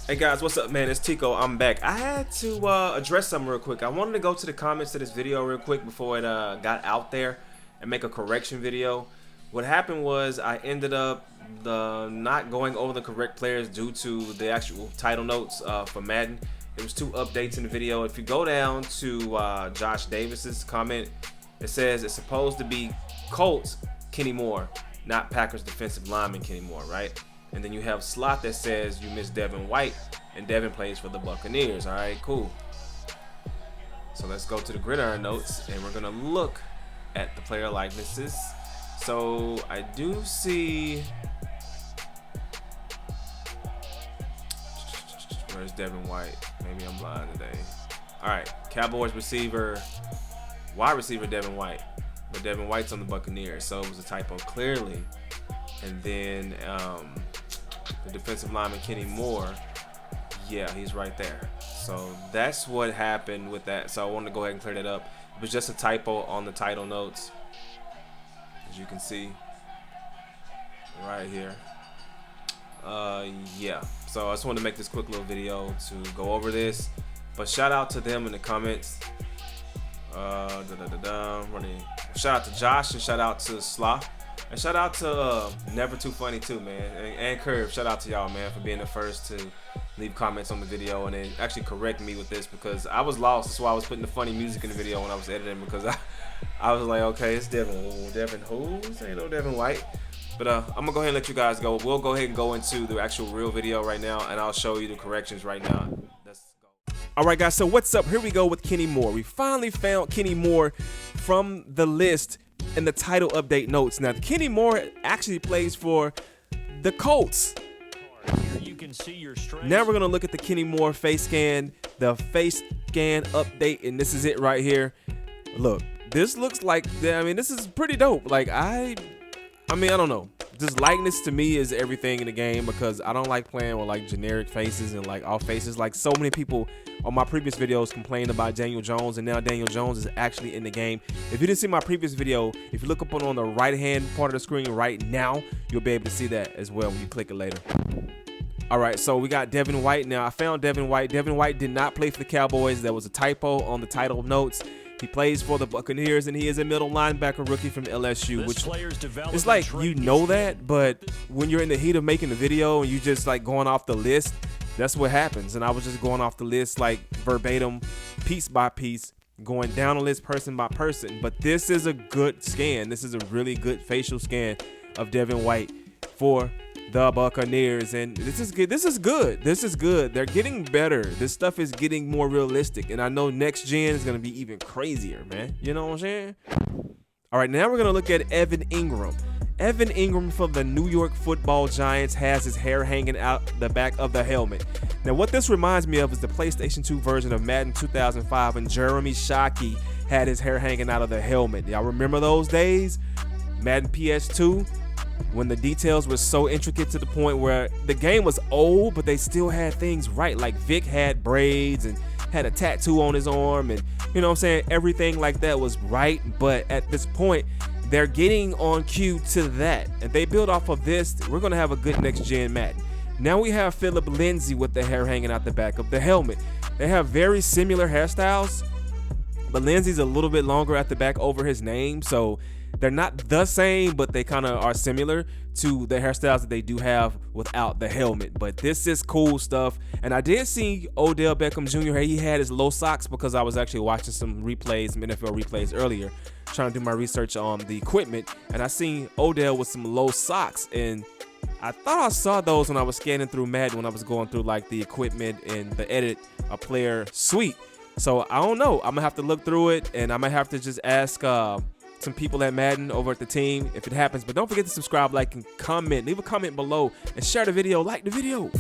Hey guys, what's up, man? It's Tico. I'm back. I had to address something real quick. I wanted to go to the comments of this video real quick before it got out there and make a correction video. What happened was I ended up not going over the correct players due to the actual title notes for Madden. There was 2 updates in the video. If you go down to Josh Davis's comment, it says it's supposed to be Colts Kenny Moore, not Packers defensive lineman Kenny Moore, right? And then you have slot that says you missed Devon White, and Devon plays for the Buccaneers. All right, cool. So let's go to the gridiron notes, and we're gonna look at the player likenesses. So I do see, where's Devon White? Maybe I'm blind today. All right, Cowboys receiver, wide receiver Devon White, but Devon White's on the Buccaneers, so it was a typo clearly. And then the defensive lineman Kenny Moore, yeah, he's right there. So that's what happened with that. So I wanted to go ahead and clear that up. It was just a typo on the title notes, as you can see right here. Yeah, so I just wanted to make this quick little video to go over this, but shout out to them in the comments. Shout out to Josh, and shout out to Sloth, and shout out to Never Too Funny too, man, and Curve. Shout out to y'all, man, for being the first to leave comments on the video and then actually correct me with this, because I was lost. That's why I was putting the funny music in the video when I was editing, because I was like, okay, it's Devon who? This ain't no Devon White. But I'm gonna go ahead and let you guys go. We'll go ahead and go into the actual real video right now, and I'll show you the corrections right now. Let's go. All right, guys, so what's up? Here we go with Kenny Moore. We finally found Kenny Moore from the list in the title update notes. Now, Kenny Moore actually plays for the Colts. Now we're gonna look at the Kenny Moore face scan, the face scan update, and this is it right here. Look, this looks like, I mean, this is pretty dope. Like, I mean, I don't know. This likeness to me is everything in the game, because I don't like playing with like generic faces and like off faces. Like, so many people on my previous videos complained about Daniel Jones, and now Daniel Jones is actually in the game. If you didn't see my previous video, if you look up on the right hand part of the screen right now, you'll be able to see that as well when you click it later. All right, so we got Devon White. Now I found Devon White. Devon White did not play for the Cowboys. There was a typo on the title notes. He plays for the Buccaneers, and he is a middle linebacker rookie from LSU, which it's like, you know that, but when you're in the heat of making the video and you just like going off the list, that's what happens. And I was just going off the list like verbatim, piece by piece, going down the list person by person. But this is a good scan. This is a really good facial scan of Devon White for the Buccaneers, and this is good. This is good. This is good. They're getting better. This stuff is getting more realistic, and I know next gen is gonna be even crazier, man. You know what I'm saying? All right, now we're gonna look at Evan Engram. Evan Engram from the New York Football Giants has his hair hanging out the back of the helmet. Now, what this reminds me of is the PlayStation 2 version of Madden 2005, when Jeremy Shockey had his hair hanging out of the helmet. Y'all remember those days? Madden PS2. When the details were so intricate to the point where the game was old, but they still had things right. Like Vic had braids and had a tattoo on his arm, and you know what I'm saying, everything like that was right. But at this point, they're getting on cue to that, and they build off of this. We're gonna have a good next gen Madden. Now we have Phillip Lindsay with the hair hanging out the back of the helmet. They have very similar hairstyles, but Lindsay's a little bit longer at the back over his name, so they're not the same, but they kind of are similar to the hairstyles that they do have without the helmet. But this is cool stuff. And I did see Odell Beckham Jr. He had his low socks, because I was actually watching some replays, some NFL replays earlier, trying to do my research on the equipment. And I seen Odell with some low socks, and I thought I saw those when I was scanning through Madden, when I was going through like the equipment and the edit a player suite. So I don't know. I'm gonna have to look through it, and I might have to just ask some people at Madden over at the team if it happens. But don't forget to subscribe, like, and comment. Leave a comment below and share the video. Like the video.